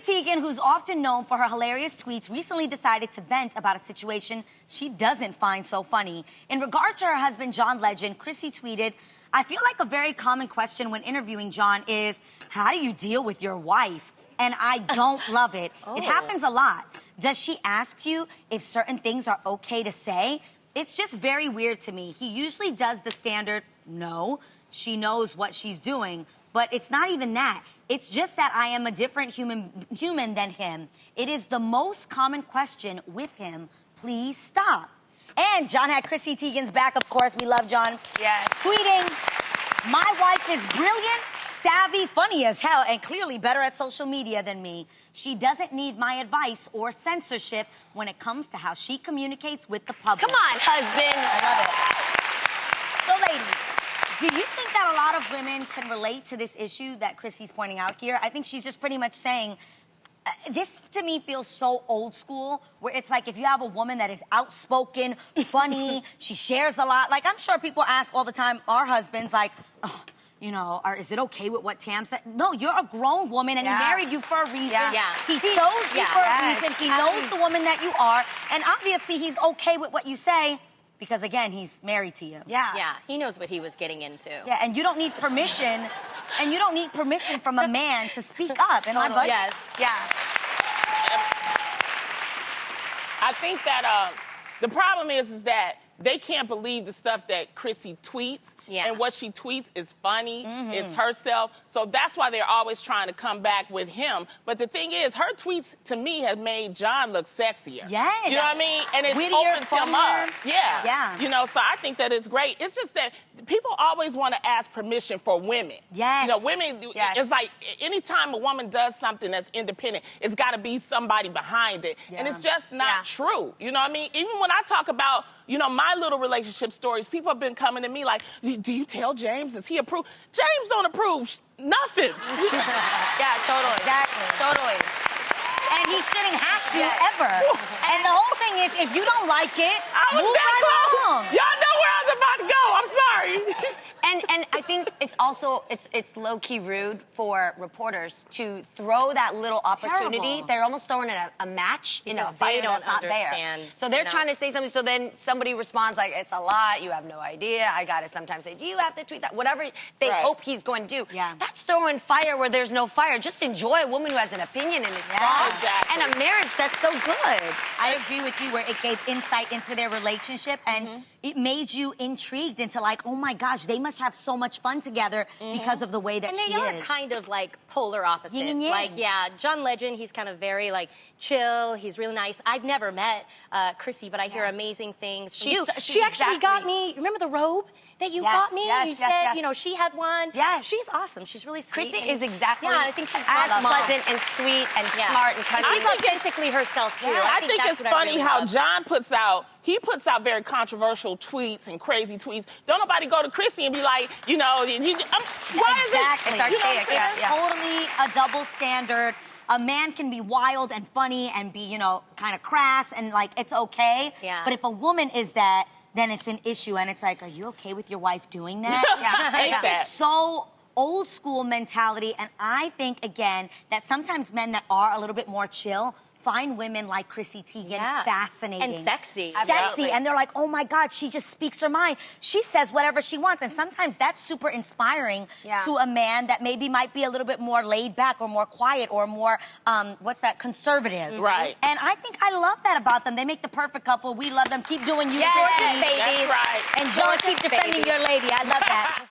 Teigen, who's often known for her hilarious tweets, recently decided to vent about a situation she doesn't find so funny. In regard to her husband, John Legend, Chrissy tweeted, "I feel like a very common question when interviewing John is, how do you deal with your wife? And I don't love it. It happens a lot. Does she ask you if certain things are okay to say? It's just very weird to me. He usually does the standard, no, she knows what she's doing. But it's not even that. It's just that I am a different human than him. It is the most common question with him. Please stop." And John had Chrissy Teigen's back, of course. We love John. Yes. Tweeting, "My wife is brilliant, savvy, funny as hell, and clearly better at social media than me. She doesn't need my advice or censorship when it comes to how she communicates with the public." Come on, husband. I love it. So, ladies, do you think that a lot of women can relate to this issue that Chrissy's pointing out here? I think she's just pretty much saying, this to me feels so old school, where it's like if you have a woman that is outspoken, funny, she shares a lot. Like, I'm sure people ask all the time, our husbands, like, oh, you know, is it okay with what Tam said? No, you're a grown woman and he married you for a reason. He chose you for a reason. He knows the woman that you are. And obviously he's okay with what you say because, again, he's married to you. Yeah, he knows what he was getting into. Yeah, and you don't need permission. And you don't need permission from a man to speak up. And Totally. Yes. Yeah. I think that the problem is that they can't believe the stuff that Chrissy tweets. And what she tweets is funny, is herself. So that's why they're always trying to come back with him. But the thing is, her tweets, to me, have made John look sexier. Yes. You know what I mean? And it's Wittier, opened him up. Yeah. You know, so I think that it's great. It's just that people always want to ask permission for women. Yes. You know, women, it's like anytime a woman does something that's independent, it's got to be somebody behind it. And it's just not true. You know what I mean? Even when I talk about, you know, my little relationship stories, people have been coming to me like, do you tell James? Does he approve? James don't approve nothing. Yeah, totally. Exactly. Totally. And he shouldn't have to ever. And the whole thing is, if you don't like it, I was move that right close. along. Y'all know where I was about to go. I'm sorry. And I think it's also, it's low-key rude for reporters to throw that little opportunity. Terrible. They're almost throwing in a match in a fight that's not there. So they're trying to say something, so then somebody responds like, it's a lot, you have no idea. I gotta sometimes say, do you have to tweet that? Whatever they hope he's going to do. That's throwing fire where there's no fire. Just enjoy a woman who has an opinion and is strong. Exactly. And a marriage that's so good. I agree with you where it gave insight into their relationship and it made you intrigued into like, oh my gosh, they must have so much fun together because of the way that she is. And they are kind of like polar opposites. Yin and yang. Like, John Legend, he's kind of very like chill. He's really nice. I've never met Chrissy, but I hear amazing things from you. She actually got me, remember the robe that you got me? You said, you know, she had one. She's awesome. She's really sweet. Chrissy is exactly I think she's as pleasant and sweet and smart and country. She's authentically herself, too. I think that's it's what I funny really how love. John puts out very controversial tweets and crazy tweets. Don't nobody go to Chrissy and be like, you know, why is it? Exactly. It's archaic, It's totally a double standard. A man can be wild and funny and be, you know, kind of crass and like it's okay. But if a woman is that, then it's an issue and it's like, are you okay with your wife doing that? And it's just so old school mentality. And I think, again, that sometimes men that are a little bit more chill find women like Chrissy Teigen fascinating. And sexy. Sexy. And they're like, oh my God, she just speaks her mind. She says whatever she wants. And sometimes that's super inspiring to a man that maybe might be a little bit more laid back or more quiet or more, conservative. Right. And I think I love that about them. They make the perfect couple. We love them. Keep doing you, Chrissy. Baby. That's right. And John, keep defending your lady. I love that.